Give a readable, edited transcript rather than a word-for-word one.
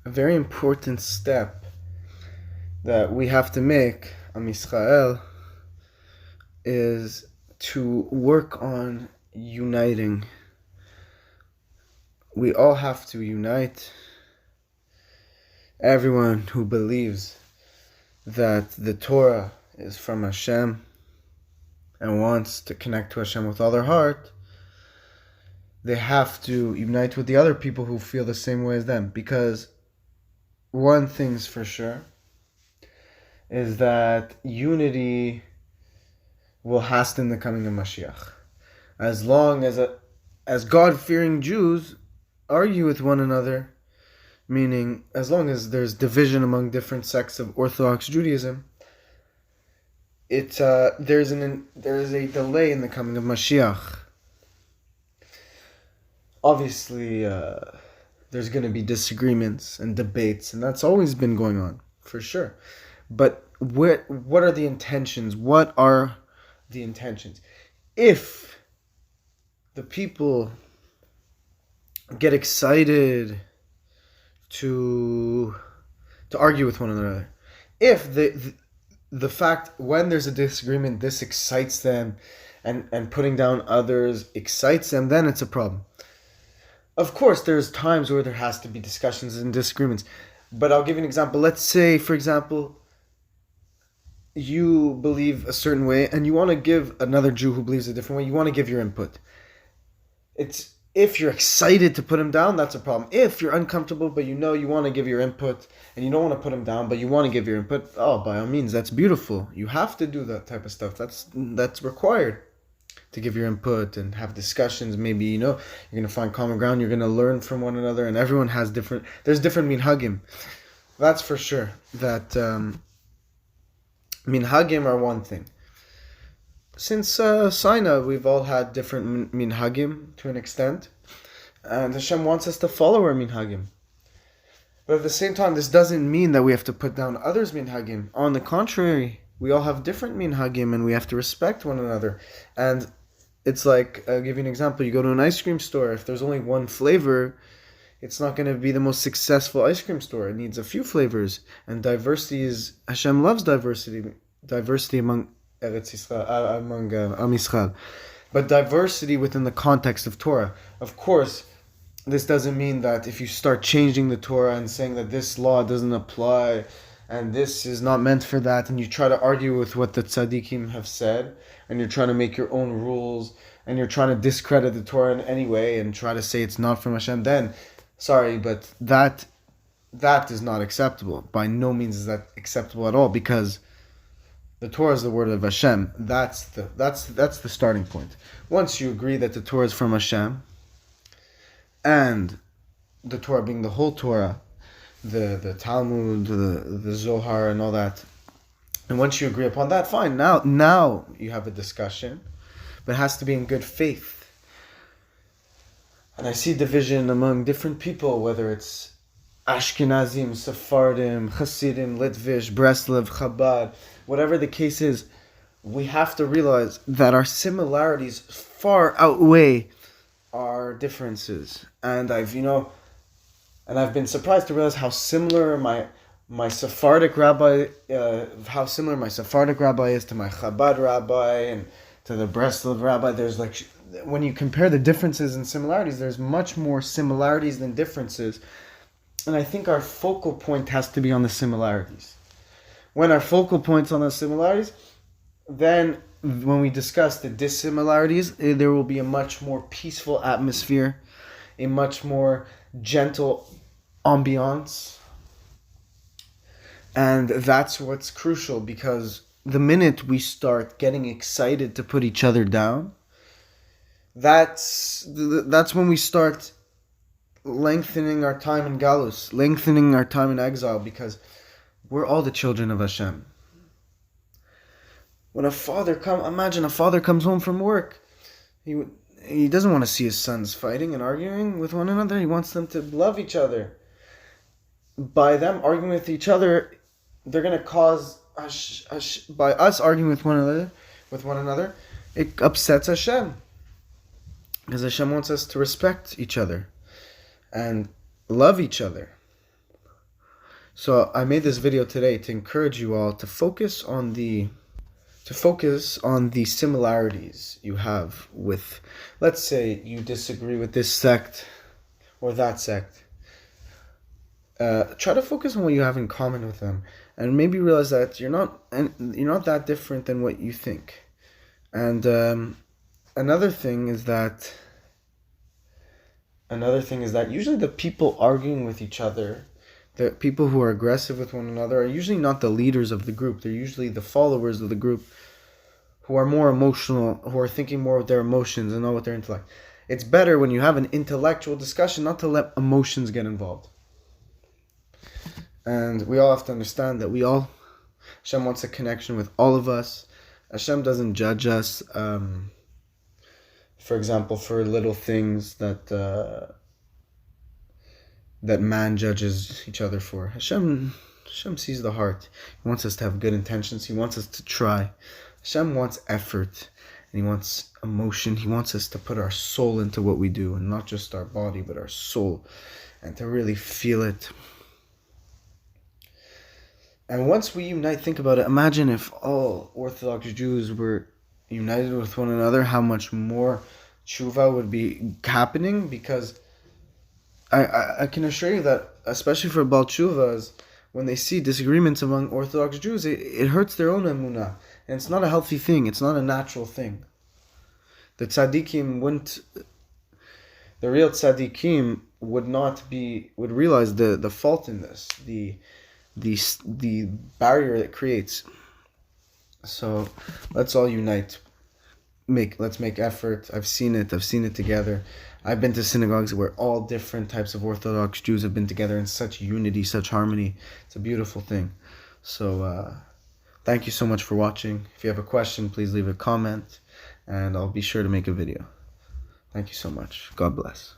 a very important step that we have to make, Am Yisrael, is to work on uniting. We all have to unite. Everyone who believes that the Torah is from Hashem and wants to connect to Hashem with all their heart, they have to unite with the other people who feel the same way as them. Because one thing's for sure, is that unity will hasten the coming of Moshiach. As long as God-fearing Jews argue with one another, meaning as long as there's division among different sects of Orthodox Judaism, there is a delay in the coming of Mashiach. Obviously, there's going to be disagreements and debates, and that's always been going on, for sure. But what are the intentions? What are the intentions? If the people get excited to argue with one another, if the fact when there's a disagreement, this excites them, and putting down others excites them, then it's a problem. Of course, there's times where there has to be discussions and disagreements. But I'll give you an example. Let's say, for example, you believe a certain way and you want to give another Jew who believes a different way, you want to give your input. If you're excited to put him down, that's a problem. If you're uncomfortable, but you want to give your input and you don't want to put him down, but you want to give your input, by all means, that's beautiful. You have to do that type of stuff. That's required, to give your input and have discussions. Maybe, you're going to find common ground, you're going to learn from one another, and everyone has there's different minhagim. That's for sure. That minhagim are one thing. Since Sinai, we've all had different minhagim to an extent, and Hashem wants us to follow our minhagim. But at the same time, this doesn't mean that we have to put down others' minhagim. On the contrary, we all have different minhagim, and we have to respect one another. And it's like, I'll give you an example. You go to an ice cream store. If there's only one flavor, it's not going to be the most successful ice cream store. It needs a few flavors. And Hashem loves diversity among Eretz Yisrael, among Am Yisrael. But diversity within the context of Torah. Of course, this doesn't mean that if you start changing the Torah and saying that this law doesn't apply and this is not meant for that, and you try to argue with what the tzaddikim have said, and you're trying to make your own rules, and you're trying to discredit the Torah in any way and try to say it's not from Hashem, then, sorry, but that is not acceptable. By no means is that acceptable at all, because the Torah is the word of Hashem. That's the starting point. Once you agree that the Torah is from Hashem, and the Torah being the whole Torah, the Talmud, the Zohar, and all that, and once you agree upon that, fine. Now you have a discussion, but it has to be in good faith. And I see division among different people, whether it's Ashkenazim, Sephardim, Hasidim, Litvish, Breslev, Chabad, whatever the case is, we have to realize that our similarities far outweigh our differences. And I've been surprised to realize how similar my Sephardic rabbi is to my Chabad rabbi and to the Breslev rabbi. There's when you compare the differences and similarities, there's much more similarities than differences. And I think our focal point has to be on the similarities. When our focal point's on the similarities, then when we discuss the dissimilarities, there will be a much more peaceful atmosphere, a much more gentle ambiance. And that's what's crucial, because the minute we start getting excited to put each other down, that's when we start lengthening our time in galus, lengthening our time in exile, because we're all the children of Hashem. When imagine a father comes home from work. He doesn't want to see his sons fighting and arguing with one another. He wants them to love each other. By them arguing with each other, they're going to cause by us arguing with one another, it upsets Hashem. Because Hashem wants us to respect each other and love each other. So I made this video today to encourage you all to focus on the similarities you have with, let's say you disagree with this sect or that sect. Try to focus on what you have in common with them, and maybe realize that you're not that different than what you think. And another thing is that usually the people arguing with each other, the people who are aggressive with one another, are usually not the leaders of the group. They're usually the followers of the group who are more emotional, who are thinking more with their emotions and not with their intellect. It's better when you have an intellectual discussion not to let emotions get involved. And we all have to understand that Hashem wants a connection with all of us. Hashem doesn't judge us, for example, for little things that man judges each other for. Hashem sees the heart. He wants us to have good intentions. He wants us to try. Hashem wants effort, and He wants emotion. He wants us to put our soul into what we do, and not just our body, but our soul, and to really feel it. And once we unite, think about it. Imagine if all Orthodox Jews were united with one another, how much more tshuva would be happening. Because I can assure you that, especially for Baal Tshuvas, when they see disagreements among Orthodox Jews, it hurts their own emunah. And it's not a healthy thing. It's not a natural thing. The real tzaddikim would realize the fault in this, the barrier it creates. So let's all unite. Let's make effort. I've seen it together. I've been to synagogues where all different types of Orthodox Jews have been together in such unity, such harmony. It's a beautiful thing. So thank you so much for watching. If you have a question, please leave a comment, and I'll be sure to make a video. Thank you so much. God bless.